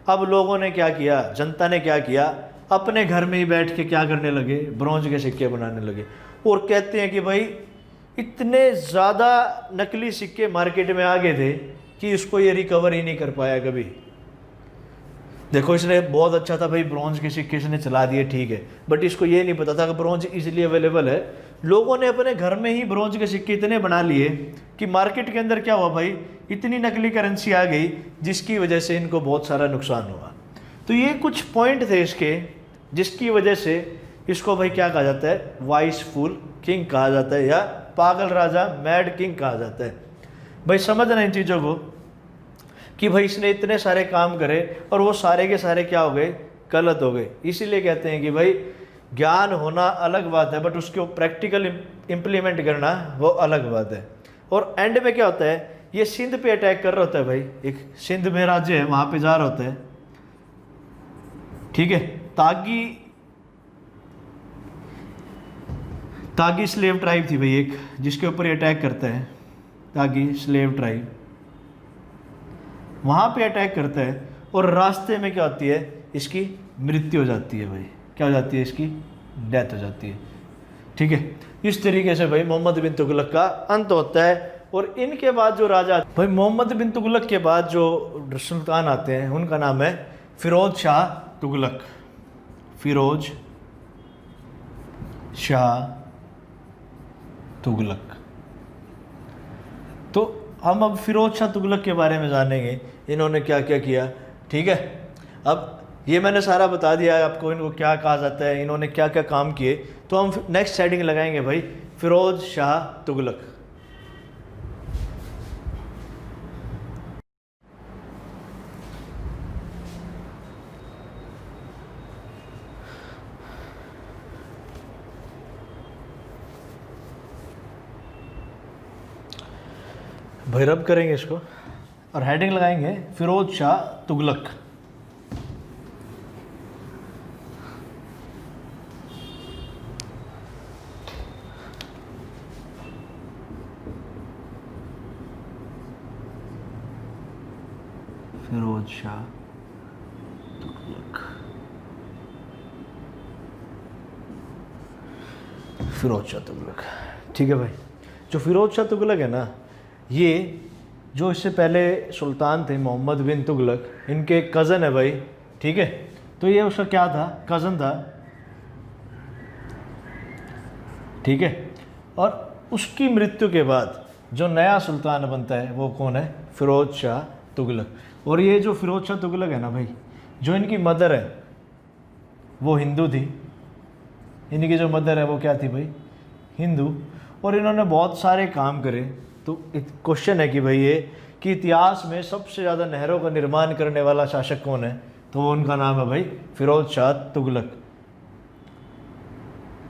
अब लोगों ने क्या किया, जनता ने क्या किया, अपने घर में ही बैठ के क्या करने लगे, ब्रोंज के सिक्के बनाने लगे। और कहते हैं कि भाई इतने ज़्यादा नकली सिक्के मार्केट में आ गए थे कि इसको ये रिकवर ही नहीं कर पाया कभी। देखो इसने बहुत अच्छा था भाई, ब्रोंज के सिक्के इसने चला दिए, ठीक है, बट इसको ये नहीं पता था कि ब्रोंज इजीली अवेलेबल है। लोगों ने अपने घर में ही ब्रोंज के सिक्के इतने बना लिए कि मार्केट के अंदर क्या हुआ भाई, इतनी नकली करेंसी आ गई जिसकी वजह से इनको बहुत सारा नुकसान हुआ। तो ये कुछ पॉइंट थे इसके, जिसकी वजह से इसको भाई क्या कहा जाता है, वाइस फूल किंग कहा जाता है, या पागल राजा, मैड किंग कहा जाता है। भाई समझना इन चीज़ों को कि भाई इसने इतने सारे काम करे और वो सारे के सारे क्या हो गए, गलत हो गए। इसीलिए कहते हैं कि भाई ज्ञान होना अलग बात है, बट उसको प्रैक्टिकल इम्प्लीमेंट करना वो अलग बात है। और एंड में क्या होता है, ये सिंध पे अटैक कर रहा होता है भाई, एक सिंध में राज्य है, वहाँ पे जा रहा होता है, ठीक है। तागी स्लेव ट्राइब थी भाई एक, जिसके ऊपर ये अटैक करता है, तागी स्लेव ट्राइब, वहाँ पे अटैक करता है। और रास्ते में क्या होती है, इसकी मृत्यु हो जाती है भाई, क्या हो जाती है, इसकी डेथ हो जाती है, ठीक है। इस तरीके से भाई मोहम्मद बिन तुगलक का अंत होता है। और इनके बाद जो राजा भाई, मोहम्मद बिन तुगलक के बाद जो सुल्तान आते हैं उनका नाम है फिरोज शाह तुगलक। फिरोज शाह तुगलक। तो हम अब फिरोज शाह तुगलक के बारे में जानेंगे, इन्होंने क्या क्या किया, ठीक है। अब ये मैंने सारा बता दिया है आपको, इनको क्या कहा जाता है, इन्होंने क्या क्या काम किए। तो हम नेक्स्ट हेडिंग लगाएंगे भाई, फिरोज शाह तुगलक। भाई रब करेंगे इसको और हेडिंग लगाएंगे फिरोज शाह तुगलक। फिरोज शाह तुगलक, फिरोज शाह तुगलक, ठीक है भाई। जो फिरोज शाह तुगलक है ना, ये जो इससे पहले सुल्तान थे मोहम्मद बिन तुगलक, इनके कज़न है भाई, ठीक है। तो ये उसका क्या था, कज़न था, ठीक है। और उसकी मृत्यु के बाद जो नया सुल्तान बनता है वो कौन है, फिरोज शाह तुगलक। और ये जो फिरोज शाह तुगलक है ना भाई, जो इनकी मदर है वो हिंदू थी, इनकी जो मदर है वो क्या थी भाई, हिंदू। और इन्होंने बहुत सारे काम करे। तो क्वेश्चन है कि भाई ये कि इतिहास में सबसे ज़्यादा नहरों का निर्माण करने वाला शासक कौन है, तो उनका नाम है भाई फिरोज शाह तुगलक।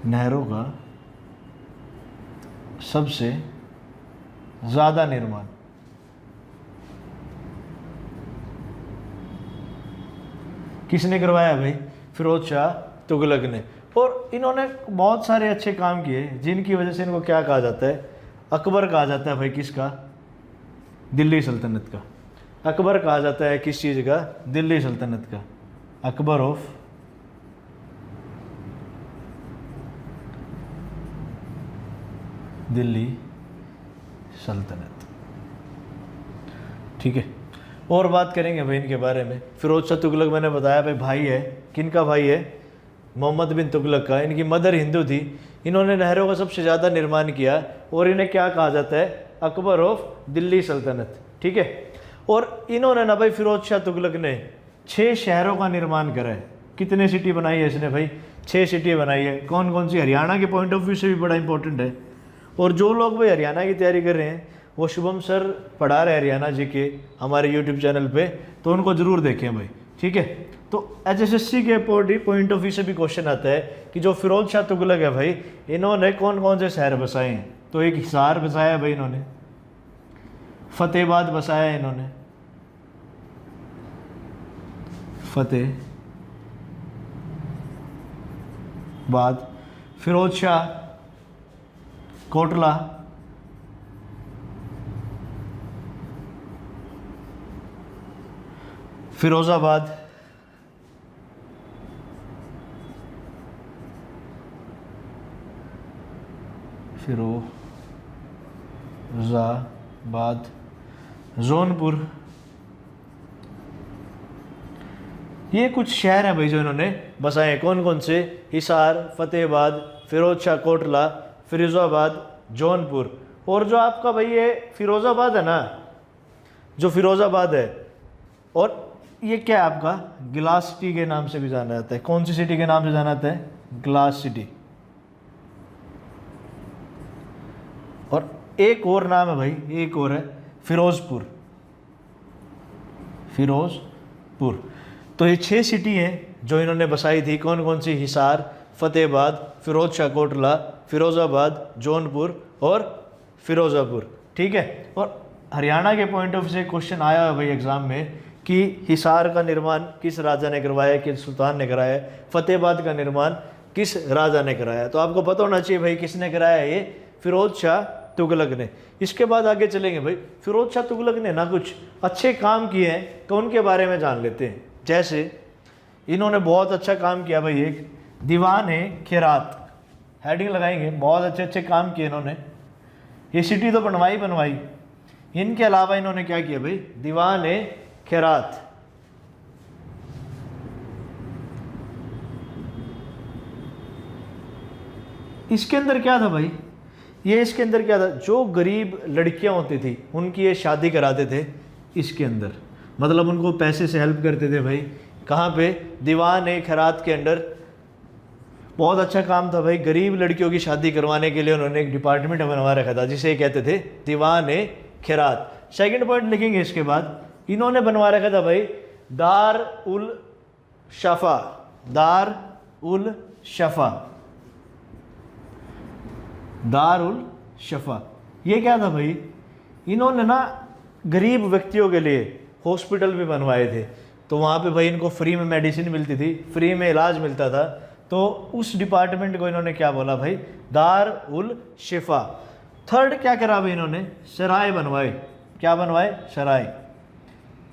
नहरों का सबसे ज़्यादा निर्माण किसने करवाया भाई, फिरोज शाह तुगलक ने। और इन्होंने बहुत सारे अच्छे काम किए जिनकी वजह से इनको क्या कहा जाता है, अकबर कहा जाता है भाई किसका, दिल्ली सल्तनत का। अकबर कहा जाता है किस चीज़ का, दिल्ली सल्तनत का, अकबर ऑफ दिल्ली सल्तनत। ठीक है, और बात करेंगे भाई इनके बारे में। फिरोज शाह तुगलक मैंने बताया भाई है, किनका भाई है, मोहम्मद बिन तुगलक का। इनकी मदर हिंदू थी। इन्होंने नहरों का सबसे ज़्यादा निर्माण किया और इन्हें क्या कहा जाता है, अकबर ऑफ दिल्ली सल्तनत। ठीक है, और इन्होंने ना भाई फिरोज शाह तुगलक ने 6 शहरों का निर्माण करा है। कितने सिटी बनाई है इसने भाई, 6 सिटी बनाई है। कौन कौन सी, हरियाणा के पॉइंट ऑफ व्यू से भी बड़ा इंपॉर्टेंट है। और जो लोग भाई हरियाणा की तैयारी कर रहे हैं, वो शुभम सर पढ़ा रहे हैं हरियाणा जी के हमारे यूट्यूब चैनल पे, तो उनको ज़रूर देखें भाई। ठीक है, तो एचएसएससी के पॉइंट ऑफ व्यू से भी क्वेश्चन आता है कि जो फिरोज शाह तुगलक है भाई, इन्होंने कौन कौन से शहर बसाए हैं। तो एक हिसार बसाया भाई इन्होंने, फतेहाबाद बसाया है इन्होंने, फतेहाबाद, फिरोज शाह कोटला, फिरोजाबाद, जौनपुर। ये कुछ शहर हैं भाई जो इन्होंने बसाए हैं। कौन कौन से, हिसार, फतेहाबाद, फिरोज शाह कोटला, फिरोजाबाद, जौनपुर। और जो आपका भाई ये फिरोजाबाद है ना, जो फिरोजाबाद है, और ये क्या है आपका, ग्लास सिटी के नाम से भी जाना जाता है। कौन सी सिटी के नाम से जाना जाता है, ग्लास सिटी। और एक और नाम है भाई, एक और है फिरोजपुर, फिरोजपुर। तो ये 6 सिटी हैं जो इन्होंने बसाई थी। कौन कौन सी, हिसार, फतेहाबाद, फिरोज शाह कोटला, फिरोजाबाद, जौनपुर और फिरोजापुर। ठीक है, और हरियाणा के पॉइंट ऑफ व्यू से क्वेश्चन आया है भाई एग्जाम में कि हिसार का निर्माण किस राजा ने करवाया, किस सुल्तान ने कराया, फतेहाबाद का निर्माण किस राजा ने कराया। तो आपको पता होना चाहिए भाई किसने कराया, ये फिरोज शाह तुगलक ने। इसके बाद आगे चलेंगे भाई, फिरोज शाह तुगलक ने ना कुछ अच्छे काम किए हैं, तो उनके बारे में जान लेते हैं। जैसे इन्होंने बहुत अच्छा काम किया भाई, एक दीवान है खैरात, हेडिंग लगाएंगे, बहुत अच्छे अच्छे काम किए इन्होंने। ये सिटी तो बनवाई। इनके अलावा इन्होंने क्या किया भाई, दीवान है खैरात, इसके अंदर क्या था भाई, ये इसके अंदर क्या था, जो गरीब लड़कियां होती थी उनकी ये शादी कराते थे इसके अंदर। मतलब उनको पैसे से हेल्प करते थे भाई। कहाँ पे, दीवान ए खैरात के अंडर। बहुत अच्छा काम था भाई, गरीब लड़कियों की शादी करवाने के लिए उन्होंने एक डिपार्टमेंट बनवा रखा था जिसे कहते थे दीवान ए खैरात। सेकंड पॉइंट लिखेंगे इसके बाद, इन्होंने बनवा रखा था भाई दार उल शफा, दार उल शफा, दार उल शफा। ये क्या था भाई, इन्होंने ना गरीब व्यक्तियों के लिए हॉस्पिटल भी बनवाए थे। तो वहाँ पे भाई इनको फ्री में मेडिसिन मिलती थी, फ्री में इलाज मिलता था। तो उस डिपार्टमेंट को इन्होंने क्या बोला भाई, दार उल शिफा। थर्ड क्या करा भाई इन्होंने, सराय बनवाए। क्या बनवाए, सराय।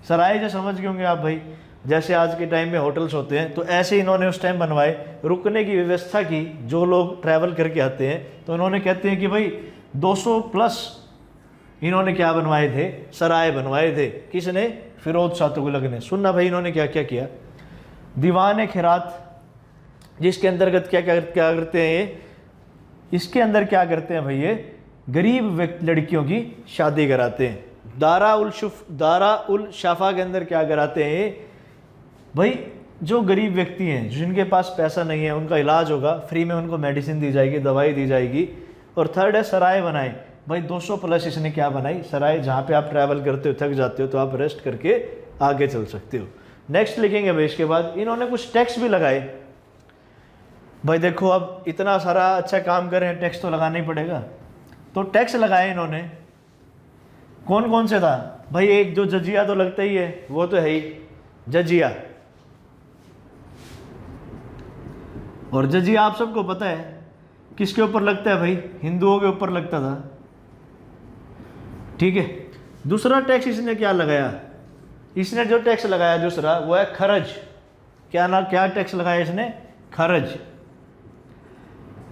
सराय जो समझ गए होंगे आप भाई, जैसे आज के टाइम में होटल्स होते हैं, तो ऐसे इन्होंने उस टाइम बनवाए, रुकने की व्यवस्था की। जो लोग ट्रैवल करके आते हैं तो इन्होंने कहते हैं कि भाई 200 प्लस इन्होंने क्या बनवाए थे, सराय बनवाए थे। किसने, फिरोज शाह तुगलक ने। सुनना भाई इन्होंने क्या क्या किया, दीवान खैरात, जिसके अंतर्गत क्या क्या क्या करते हैं ये, इसके अंदर क्या करते हैं भाई, ये गरीब लड़कियों की शादी कराते हैं। दारा उल शफा के अंदर क्या कराते हैं भाई, जो गरीब व्यक्ति हैं जिनके पास पैसा नहीं है उनका इलाज होगा, फ्री में उनको मेडिसिन दी जाएगी, दवाई दी जाएगी। और थर्ड है सराय बनाए भाई, 200 प्लस इसने क्या बनाई, सराय, जहाँ पे आप ट्रैवल करते हो, थक जाते हो तो आप रेस्ट करके आगे चल सकते हो। नेक्स्ट लिखेंगे भाई, इसके बाद इन्होंने कुछ टैक्स भी लगाए भाई। देखो अब इतना सारा अच्छा काम कर रहे हैं, टैक्स तो लगाना ही पड़ेगा। तो टैक्स लगाए इन्होंने, कौन कौन से था भाई, एक जो जजिया तो लगता ही है, वो तो है ही जजिया। और जजिया आप सबको पता है किसके ऊपर लगता है भाई, हिंदुओं के ऊपर लगता था। ठीक है, दूसरा टैक्स इसने क्या लगाया, इसने जो टैक्स लगाया दूसरा वो है खर्च। क्या टैक्स लगाया इसने, खर्च।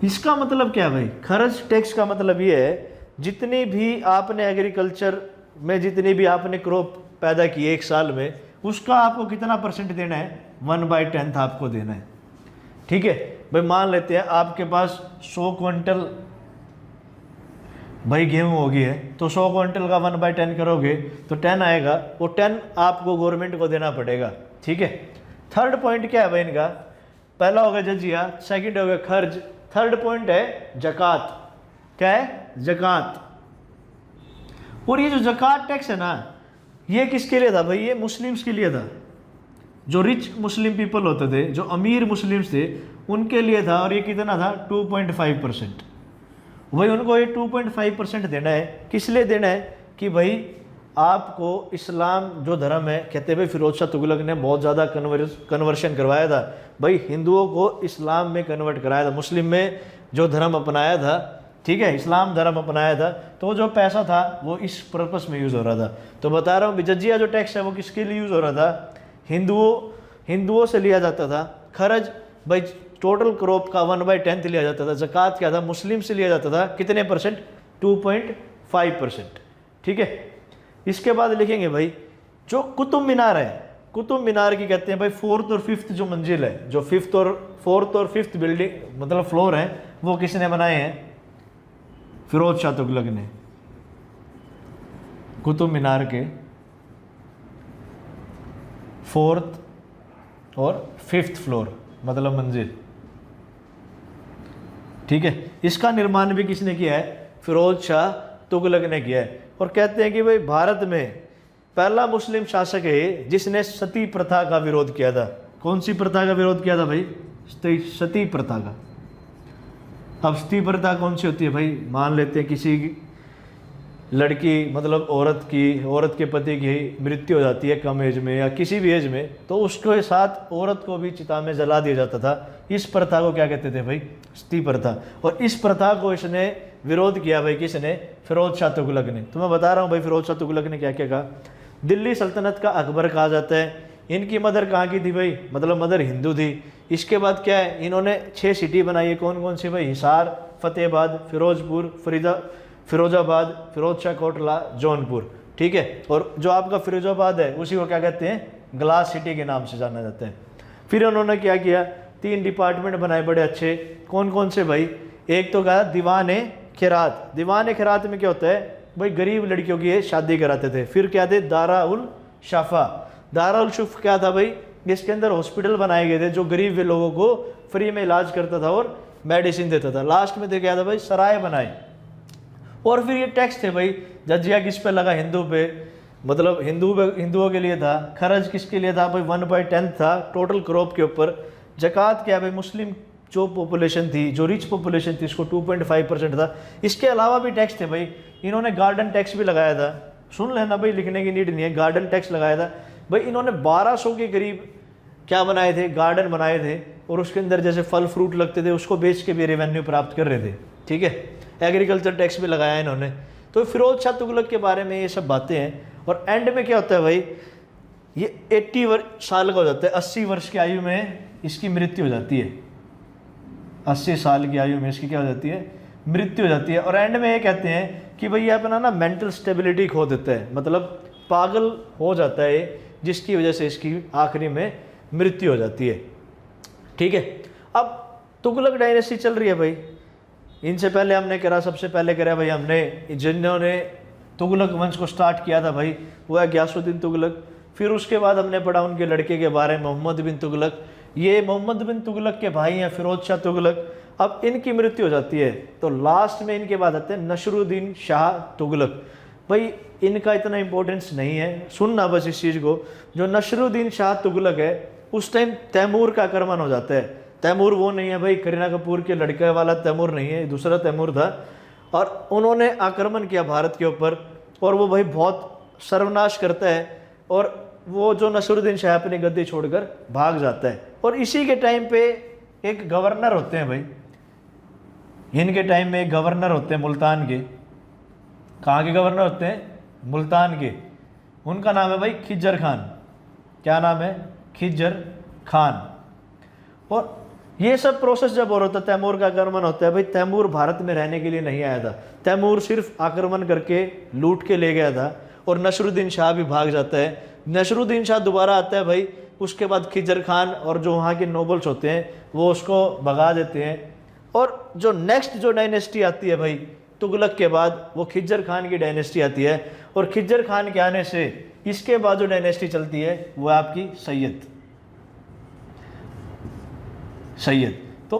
इसका मतलब क्या भाई, खर्च टैक्स का मतलब ये है जितनी भी आपने एग्रीकल्चर में जितनी भी आपने क्रॉप पैदा की एक साल में, उसका आपको कितना परसेंट देना है, 1/10 आपको देना है। ठीक है भाई, मान लेते हैं आपके पास 100 क्विंटल भाई गेहूँ होगी है, तो 100 क्विंटल का 1/10 करोगे तो 10 आएगा, वो 10 आपको गवर्नमेंट को देना पड़ेगा। ठीक है, थर्ड पॉइंट क्या है भाई इनका, पहला हो गया जजिया, सेकंड हो गया खर्च, थर्ड पॉइंट है जकात। क्या है, जकात। और ये जो जकात टैक्स है ना, ये किसके लिए था भाई, ये मुस्लिम्स के लिए था। जो रिच मुस्लिम पीपल होते थे, जो अमीर मुस्लिम्स थे, उनके लिए था। और ये कितना था, 2.5%। भाई उनको ये 2.5% देना है। किस लिए देना है कि भाई आपको इस्लाम जो धर्म है, कहते भाई फिरोज शाह तुगलक ने बहुत ज़्यादा कन्वर्शन करवाया था भाई, हिंदुओं को इस्लाम में कन्वर्ट कराया था, मुस्लिम में जो धर्म अपनाया था, ठीक है, इस्लाम धर्म अपनाया था, तो जो पैसा था वो इस पर्पस में यूज़ हो रहा था। तो बता रहा हूँ जजिया जो टैक्स है वो किसके लिए यूज़ हो रहा था, हिंदुओं से लिया जाता था। खर्च भाई टोटल क्रॉप का 1/10 लिया जाता था। ज़कात क्या था, मुस्लिम से लिया जाता था, कितने परसेंट, 2.5%। ठीक है, इसके बाद लिखेंगे भाई जो कुतुब मीनार है, कुतुब मीनार की कहते हैं भाई 4th और 5th जो मंजिल है, जो 4th और 5th बिल्डिंग मतलब फ्लोर है, वो किसने बनाए हैं, फिरोज शाह तुगलक ने। कुतुब मीनार के 4th और 5th फ्लोर मतलब मंजिल। ठीक है, इसका निर्माण भी किसने किया है, फिरोज शाह तुगलक ने किया है। और कहते हैं कि भाई भारत में पहला मुस्लिम शासक है जिसने सती प्रथा का विरोध किया था। कौन सी प्रथा का विरोध किया था भाई, सती प्रथा का। अब सती प्रथा कौन सी होती है भाई, मान लेते हैं किसी लड़की मतलब औरत के पति की मृत्यु हो जाती है कम एज में या किसी भी एज में, तो उसके साथ औरत को भी चिता में जला दिया जाता था। इस प्रथा को क्या कहते थे भाई, सती प्रथा। और इस प्रथा को इसने विरोध किया भाई, किसने, फिरोज शाह तुगलक ने। तो मैं बता रहा हूँ भाई फिरोज शाह तुगलक ने क्या क्या कहा। दिल्ली सल्तनत का अकबर कहा जाता है। इनकी मदर कहाँ की थी भाई, मतलब मदर हिंदू थी। इसके बाद क्या है, इन्होंने 6 सिटी बनाई है। कौन कौन सी भाई, हिसार, फतेहाबाद, फिरोजपुर, फिरोजाबाद, फिरोज शाह कोटला, जौनपुर। ठीक है, और जो आपका फिरोजाबाद है उसी को क्या कहते हैं, ग्लास सिटी के नाम से जाना जाता है। फिर उन्होंने क्या किया, 3 डिपार्टमेंट बनाए बड़े अच्छे। कौन कौन से भाई, एक तो कहा दीवान खैरात। दीवान खैरात में क्या होता है भाई, गरीब लड़कियों की शादी कराते थे। फिर क्या थे, दारा उल शफा। दारा उल शफ क्या था भाई, इसके अंदर हॉस्पिटल बनाए गए थे जो गरीब लोगों को फ्री में इलाज करता था और मेडिसिन देता था। लास्ट में तो क्या था भाई, सराय बनाए। और फिर ये टैक्स थे भाई, जजिया किस पे लगा, हिंदू पे, मतलब हिंदुओं के लिए था। खर्च किसके लिए था भाई, 1/10 था टोटल क्रॉप के ऊपर। जकात क्या भाई, मुस्लिम जो पॉपुलेशन थी, जो रिच पॉपुलेशन थी, इसको 2.5% था। इसके अलावा भी टैक्स थे भाई, इन्होंने गार्डन टैक्स भी लगाया था। सुन लेना भाई, लिखने की नीड नहीं है, गार्डन टैक्स लगाया था भाई। इन्होंने 1200 के करीब क्या बनाए थे, गार्डन बनाए थे। और उसके अंदर जैसे फल फ्रूट लगते थे, उसको बेच के भी रेवेन्यू प्राप्त कर रहे थे। ठीक है, एग्रीकल्चर टैक्स भी लगाया इन्होंने। तो फिरोज शाह तुगलक के बारे में ये सब बातें हैं। और एंड में क्या होता है भाई, ये 80 साल का हो जाता है, 80 वर्ष की आयु में इसकी मृत्यु हो जाती है। 80 साल की आयु में इसकी क्या हो जाती है, मृत्यु हो जाती है। और एंड में ये कहते हैं कि भाई ये अपना ना मेंटल स्टेबिलिटी खो देता है, मतलब पागल हो जाता है, जिसकी वजह से इसकी आखिरी में मृत्यु हो जाती है। ठीक है, अब तुगलक डायनेस्टी चल रही है भाई। इनसे पहले हमने करा, सबसे पहले करा भाई हमने, जिन्होंने तुगलक वंश को स्टार्ट किया था भाई वो है गयासुद्दीन तुगलक। फिर उसके बाद हमने पढ़ा उनके लड़के के बारे में, मोहम्मद बिन तुगलक। ये मोहम्मद बिन तुगलक के भाई हैं फिरोज शाह तुगलक। अब इनकी मृत्यु हो जाती है, तो लास्ट में इनके बाद आते हैं नसरुद्दीन शाह तुगलक। भाई इनका इतना इंपॉर्टेंस नहीं है, सुनना बस इस चीज़ को। जो नसरुद्दीन शाह तुगलक है, उस टाइम तैमूर का आक्रमण हो जाता है। तैमूर वो नहीं है भाई, करीना कपूर के लड़के वाला तैमूर नहीं है, दूसरा तैमूर था। और उन्होंने आक्रमण किया भारत के ऊपर, और वो भाई बहुत सर्वनाश करता है। और वो जो नसरुद्दीन शाह अपनी गद्दी छोड़कर भाग जाता है। और इसी के टाइम पे एक गवर्नर होते हैं भाई, इनके टाइम में एक गवर्नर होते हैं मुल्तान के। कहाँ के गवर्नर होते हैं? मुल्तान के। उनका नाम है भाई खिज्जर खान। क्या नाम है? खिज्जर खान। और ये सब प्रोसेस जब हो रहा था, तैमूर का आक्रमण होता है भाई। तैमूर भारत में रहने के लिए नहीं आया था, तैमूर सिर्फ आक्रमण करके लूट के ले गया था। और नसरुद्दीन शाह भी भाग जाता है। नसरुद्दीन शाह दोबारा आता है भाई। उसके बाद खिज्जर खान और जो वहाँ के नोबल्स होते हैं वो उसको भगा देते हैं। और जो नेक्स्ट जो डायनेस्टी आती है भाई तुगलक के बाद, वो खिज्जर खान की डायनेस्टी आती है। और खिज्जर खान के आने से इसके बाद जो डायनेस्टी चलती है वो आपकी सैयद। तो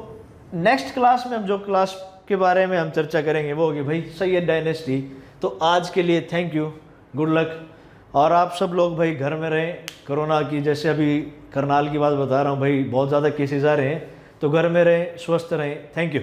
नेक्स्ट क्लास में हम जो क्लास के बारे में हम चर्चा करेंगे वो होगी भाई सैयद डायनेस्टी। तो आज के लिए थैंक यू, गुड लक। और आप सब लोग भाई घर में रहें। कोरोना की, जैसे अभी करनाल की बात बता रहा हूँ भाई, बहुत ज़्यादा केसेस आ रहे हैं, तो घर में रहें, स्वस्थ रहें। Thank you.